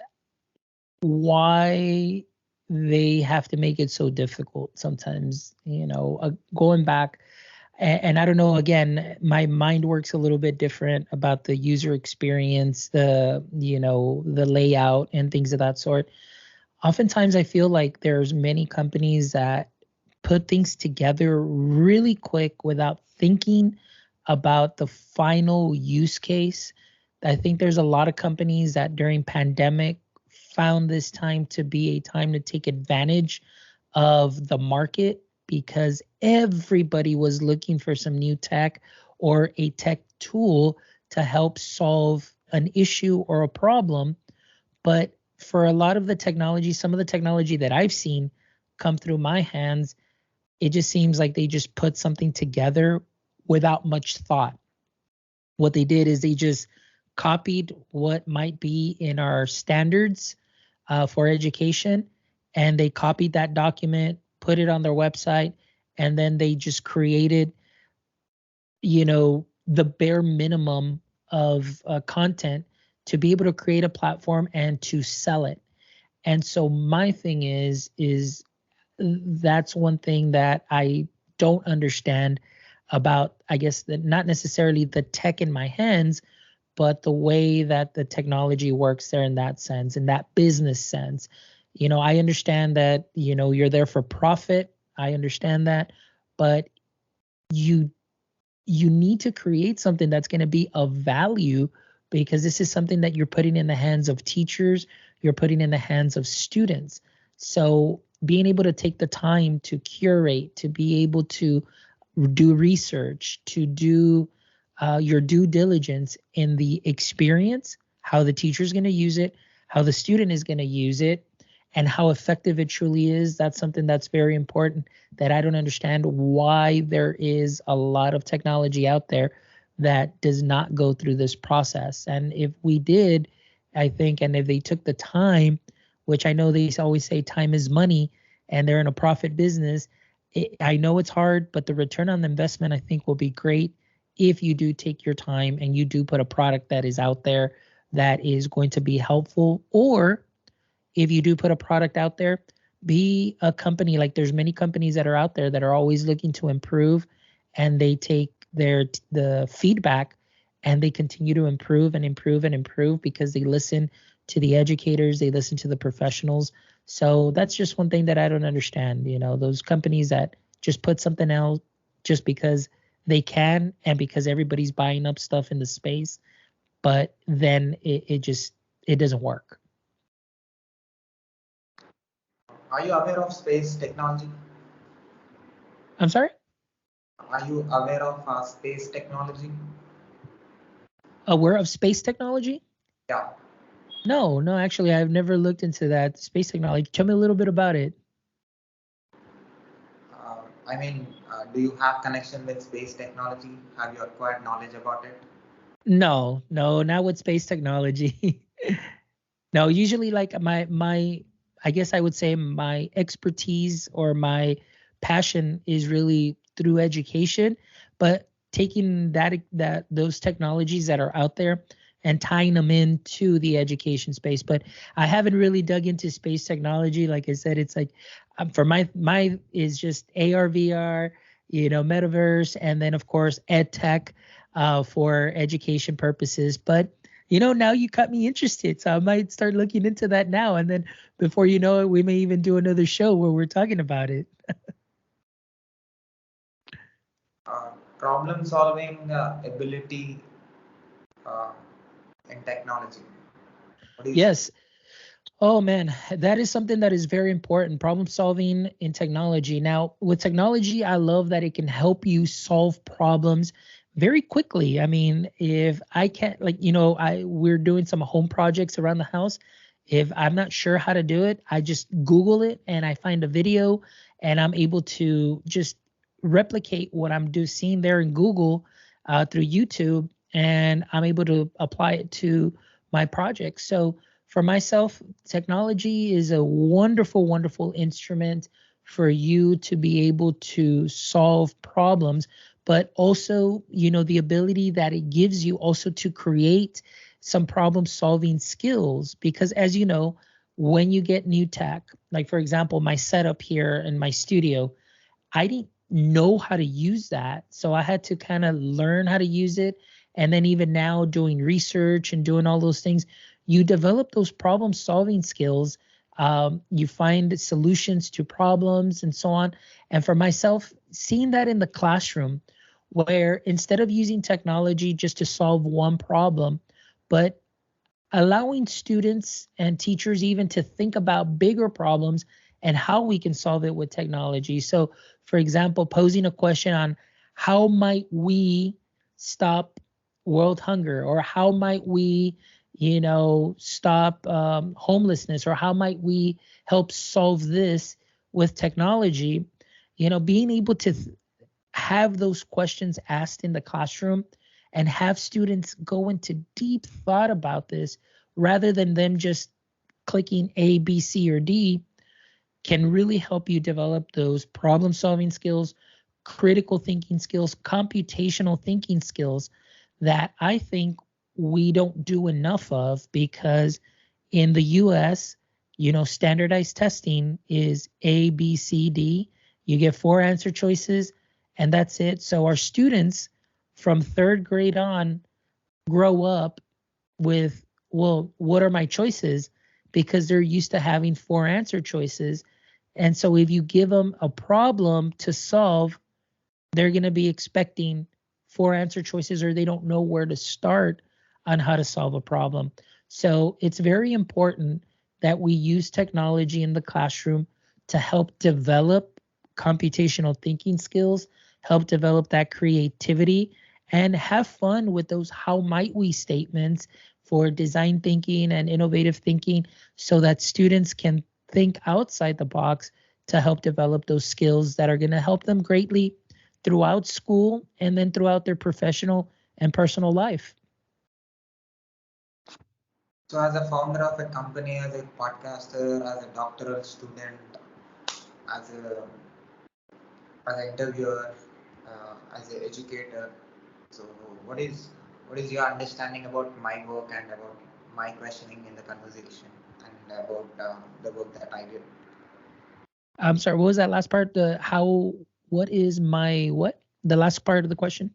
B: why they have to make it so difficult sometimes, you know, going back. And I don't know, again, my mind works a little bit different about the user experience, the, you know, the layout and things of that sort. Oftentimes I feel like there's many companies that put things together really quick without thinking about the final use case. I think there's a lot of companies that during pandemic found this time to be a time to take advantage of the market because everybody was looking for some new tech or a tech tool to help solve an issue or a problem. But for a lot of the technology, some of the technology that I've seen come through my hands, it just seems like they just put something together without much thought. What they did is they just copied what might be in our standards for education, and they copied that document, put it on their website, and then they just created, you know, the bare minimum of content to be able to create a platform and to sell it. And so my thing is that's one thing that I don't understand about, I guess, that not necessarily the tech in my hands, but the way that the technology works there in that sense, in that business sense. You know, I understand that, you know, you're there for profit. I understand that, but you need to create something that's going to be of value, because this is something that you're putting in the hands of teachers, you're putting in the hands of students. So being able to take the time to curate, to be able to do research, to do your due diligence in the experience, how the teacher is going to use it, how the student is going to use it, and how effective it truly is. That's something that's very important that I don't understand why there is a lot of technology out there that does not go through this process. And if we did, I think, and if they took the time, which I know they always say time is money and they're in a profit business, I know it's hard, but the return on the investment I think will be great if you do take your time and you do put a product that is out there that is going to be helpful, or if you do put a product out there, be a company. Like there's many companies that are out there that are always looking to improve, and they take the feedback and they continue to improve and improve and improve because they listen to the educators, they listen to the professionals. So that's just one thing that I don't understand. Those companies that just put something out just because they can and because everybody's buying up stuff in the space, but then it doesn't work.
C: Are you aware of space technology?
B: I'm sorry?
C: Are you aware of space technology?
B: Aware of space technology?
C: Yeah.
B: No, actually, I've never looked into that space technology. Tell me a little bit about it.
C: Do you have connection with space technology? Have you acquired knowledge about it?
B: No, not with space technology. No, usually like my I guess I would say my expertise or my passion is really through education, but taking those technologies that are out there and tying them into the education space. But I haven't really dug into space technology. Like I said, it's like for my is just AR, VR, metaverse, and then of course EdTech for education purposes. But now you got me interested. So I might start looking into that now. And then before you know it, we may even do another show where we're talking about it.
C: Problem solving ability in technology. What do you
B: Yes.
C: say?
B: Oh man, that is something that is very important. Problem solving in technology. Now, with technology, I love that it can help you solve problems very quickly. I mean, if I can't, like, we're doing some home projects around the house. If I'm not sure how to do it, I just Google it and I find a video, and I'm able to just replicate what I'm seeing there in Google through YouTube, and I'm able to apply it to my project. So for myself, technology is a wonderful, wonderful instrument for you to be able to solve problems, but also, the ability that it gives you also to create some problem solving skills. Because as you know, when you get new tech, like for example, my setup here in my studio, I didn't know how to use that. So I had to kind of learn how to use it. And then even now doing research and doing all those things, you develop those problem solving skills. You find solutions to problems and so on. And for myself, seeing that in the classroom, where instead of using technology just to solve one problem, but allowing students and teachers even to think about bigger problems and how we can solve it with technology. So, for example, posing a question on how might we stop world hunger, or how might we, stop homelessness, or how might we help solve this with technology, being able to have those questions asked in the classroom and have students go into deep thought about this rather than them just clicking A, B, C, or D can really help you develop those problem solving skills, critical thinking skills, computational thinking skills that I think we don't do enough of, because in the US, standardized testing is A, B, C, D. You get 4 answer choices and that's it. So our students from 3rd grade on grow up with, well, what are my choices? Because they're used to having 4 answer choices. And so if you give them a problem to solve, they're going to be expecting 4 answer choices, or they don't know where to start on how to solve a problem. So it's very important that we use technology in the classroom to help develop computational thinking skills, help develop that creativity, and have fun with those how might we statements for design thinking and innovative thinking, so that students can think outside the box to help develop those skills that are going to help them greatly throughout school and then throughout their professional and personal life.
C: So, as a founder of a company, as a podcaster, as a doctoral student, as a as an interviewer, as an educator. So, what is what is your understanding about my work and about my questioning in the conversation and about the work that I did?
B: I'm sorry, what was that last part? What is my what? The last part of the question?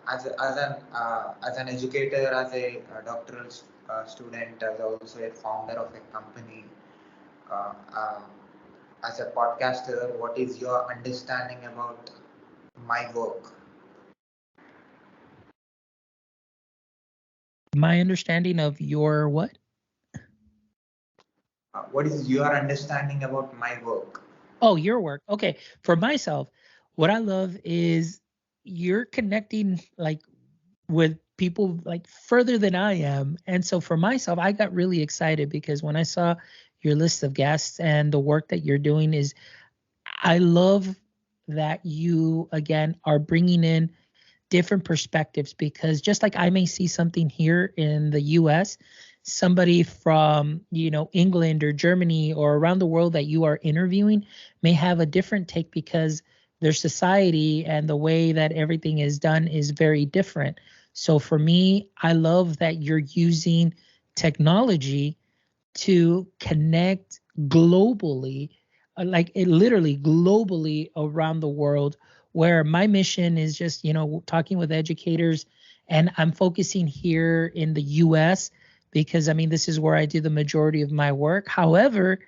C: As an educator, as a doctoral student, as also a founder of a company, uh, uh, as a podcaster, what is your understanding about my work?
B: My understanding of your what?
C: What is your understanding about my work?
B: Oh, your work. Okay. For myself, what I love is you're connecting like with people like further than I am. And so for myself, I got really excited because when I saw your list of guests and the work that you're doing is I love that you again are bringing in different perspectives because just like I may see something here in the US, somebody from, England or Germany or around the world that you are interviewing may have a different take because their society and the way that everything is done is very different. So for me, I love that you're using technology to connect globally, like it literally globally around the world, where my mission is just, talking with educators. And I'm focusing here in the US because I mean, this is where I do the majority of my work. However,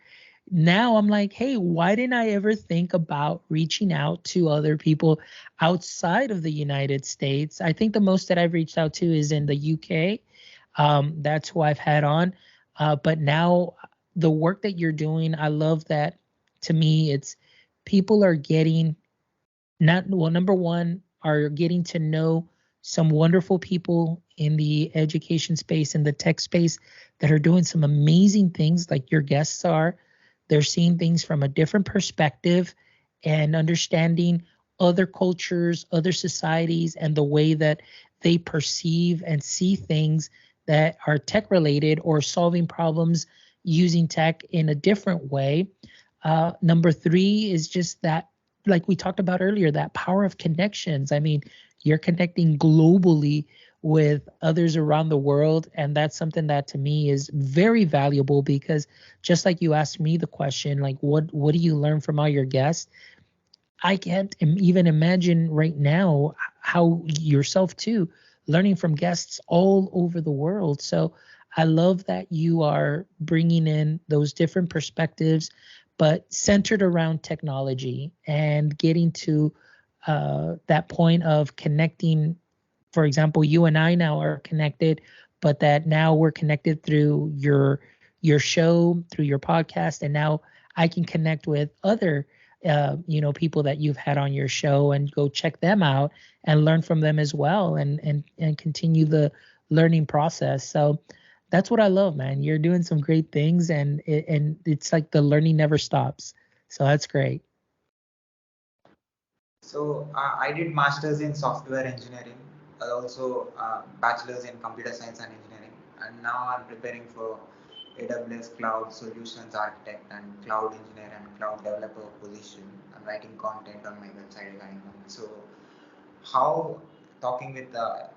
B: now I'm like, hey, why didn't I ever think about reaching out to other people outside of the United States? I think the most that I've reached out to is in the UK. That's who I've had on. But now the work that you're doing, I love that. To me, it's people are getting not well, number one, are getting to know some wonderful people in the education space, in the tech space, that are doing some amazing things like your guests are. They're seeing things from a different perspective and understanding other cultures, other societies, and the way that they perceive and see things that are tech related or solving problems using tech in a different way. Number three is just that, like we talked about earlier, that power of connections. I mean, you're connecting globally with others around the world. And that's something that to me is very valuable because just like you asked me the question, like, what do you learn from all your guests? I can't even imagine right now how yourself too, learning from guests all over the world. So I love that you are bringing in those different perspectives, but centered around technology and getting to that point of connecting. For example, you and I now are connected, but that now we're connected through your show, through your podcast, and now I can connect with other people that you've had on your show and go check them out and learn from them as well, and continue the learning process. So that's what I love, man. You're doing some great things, and it's like the learning never stops. So that's great.
C: So I did masters in software engineering, also bachelor's in computer science and engineering, and now I'm preparing for AWS Cloud Solutions Architect and Cloud Engineer and Cloud Developer position. I'm writing content on my website right now. So how talking with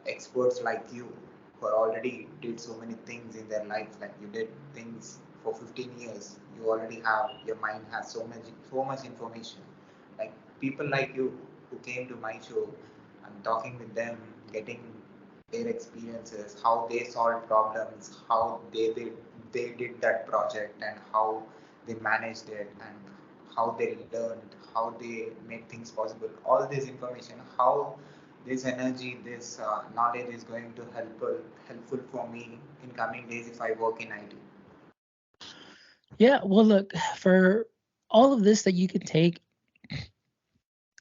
C: experts like you who already did so many things in their life, like you did things for 15 years, you already have, your mind has so much information, like people like you who came to my show, I'm talking with them, getting their experiences, how they solved problems, how they did that project, and how they managed it, and how they learned, how they made things possible. All this information, how this energy, this knowledge is going to helpful for me in coming days if I work in IT.
B: Yeah, well, look, for all of this that you can take,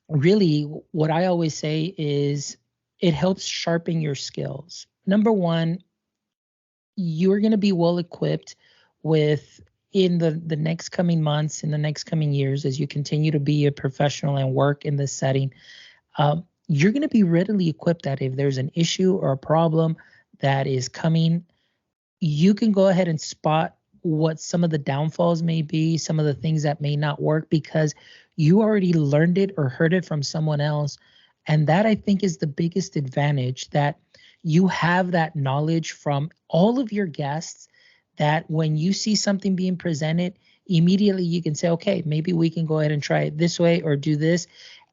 B: really, what I always say is it helps sharpen your skills. Number one, you're going to be well equipped with in the next coming months, in the next coming years, as you continue to be a professional and work in this setting. You're going to be readily equipped that if there's an issue or a problem that is coming, you can go ahead and spot what some of the downfalls may be, some of the things that may not work, because you already learned it or heard it from someone else. And that, I think, is the biggest advantage, that you have that knowledge from all of your guests, that when you see something being presented, immediately you can say, okay, maybe we can go ahead and try it this way or do this,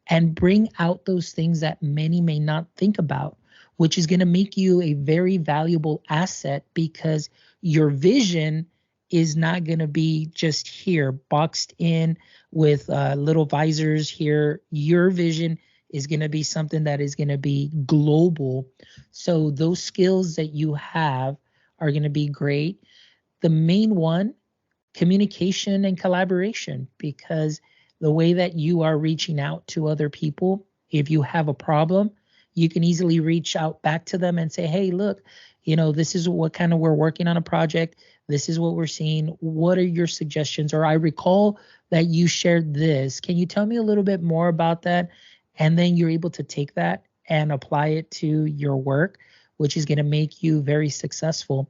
B: and bring out those things that many may not think about, which is going to make you a very valuable asset, because your vision is not going to be just here boxed in with little visors here. Your vision is going to be something that is going to be global. So those skills that you have are going to be great. The main one, communication and collaboration, because the way that you are reaching out to other people, if you have a problem, you can easily reach out back to them and say, hey, look, this is what kind of, we're working on a project. This is what we're seeing. What are your suggestions? Or I recall that you shared this. Can you tell me a little bit more about that? And then you're able to take that and apply it to your work, which is going to make you very successful.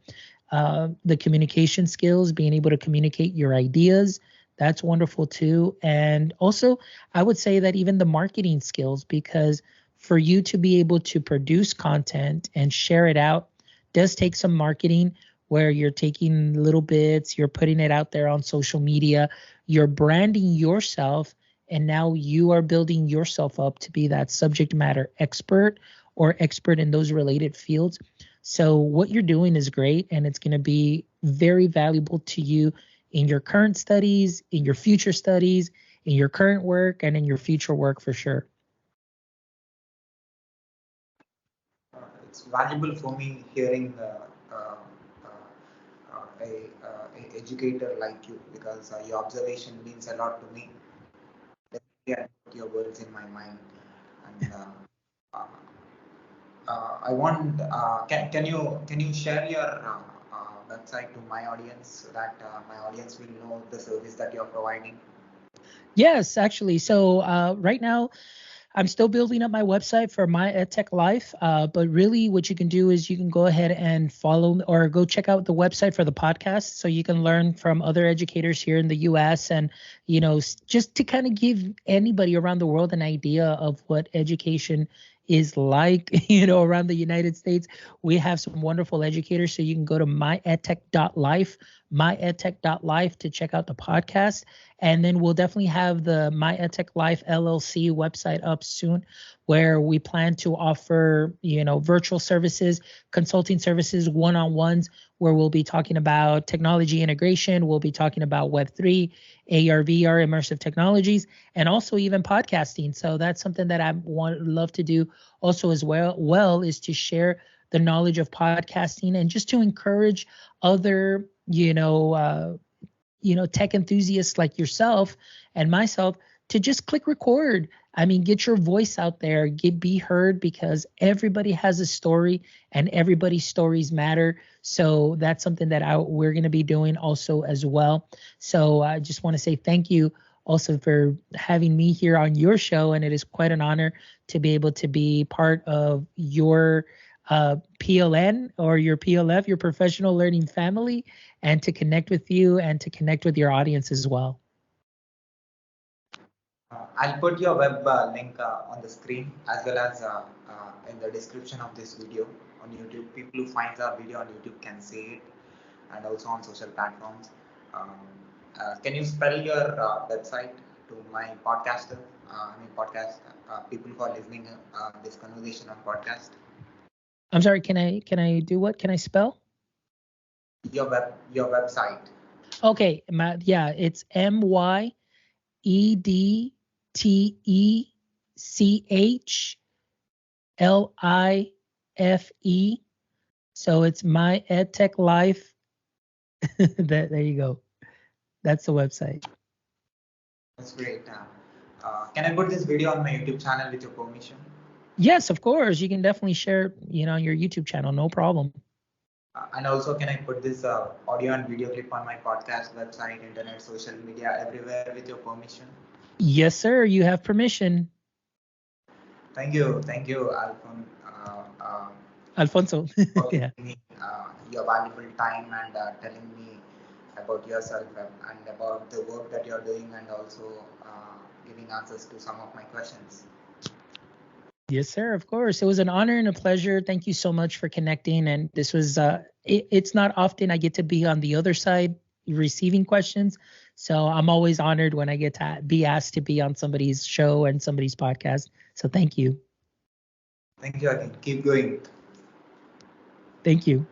B: The communication skills, being able to communicate your ideas, that's wonderful too. And also, I would say that even the marketing skills, because for you to be able to produce content and share it out does take some marketing, where you're taking little bits, you're putting it out there on social media, you're branding yourself, and now you are building yourself up to be that subject matter expert or expert in those related fields. So what you're doing is great, and it's going to be very valuable to you in your current studies, in your future studies, in your current work, and in your future work for sure.
C: It's valuable for me hearing a educator like you, because your observation means a lot to me. Definitely, I put your words in my mind, and uh, I want. Can you share your website to my audience, so that my audience will know the service that you're providing?
B: Yes, actually. So right now, I'm still building up my website for my EdTech Life, but really what you can do is you can go ahead and follow or go check out the website for the podcast, so you can learn from other educators here in the US, and, just to kind of give anybody around the world an idea of what education is like, around the United States. We have some wonderful educators, so you can go to myedtech.life, myedtech.life to check out the podcast. And then we'll definitely have the My EdTech Life LLC website up soon, where we plan to offer, virtual services, consulting services, one-on-ones, where we'll be talking about technology integration. We'll be talking about Web3, AR, VR, immersive technologies, and also even podcasting. So that's something that I love to do also as well, is to share the knowledge of podcasting, and just to encourage other, tech enthusiasts like yourself and myself to just click record. I mean, get your voice out there, be heard, because everybody has a story and everybody's stories matter. So that's something that we're going to be doing also as well. So I just want to say thank you also for having me here on your show. And it is quite an honor to be able to be part of your PLN or your PLF, your professional learning family, and to connect with you and to connect with your audience as well.
C: I'll put your web link on the screen, as well as in the description of this video on YouTube. People who find our video on YouTube can see it, and also on social platforms. Can you spell your website to my podcaster? Podcast people who are listening this conversation on podcast.
B: I'm sorry. Can I do what? Can I spell?
C: Your website.
B: Okay. It's MYEDTECHLIFE. So it's My EdTech Life. There you go. That's the website.
C: That's great. Can I put this video on my YouTube channel with your permission?
B: Yes, of course. You can definitely share, on your YouTube channel. No problem.
C: And also, can I put this audio and video clip on my podcast, website, internet, social media, everywhere with your permission?
B: Yes, sir. You have permission.
C: Thank you,
B: Alfonso.
C: for
B: Yeah.
C: giving me your valuable time and telling me about yourself and about the work that you're doing, and also giving answers to some of my questions.
B: Yes, sir. Of course. It was an honor and a pleasure. Thank you so much for connecting. And this was, it's not often I get to be on the other side receiving questions. So I'm always honored when I get to be asked to be on somebody's show and somebody's podcast. So thank you.
C: Thank you again. Keep going.
B: Thank you.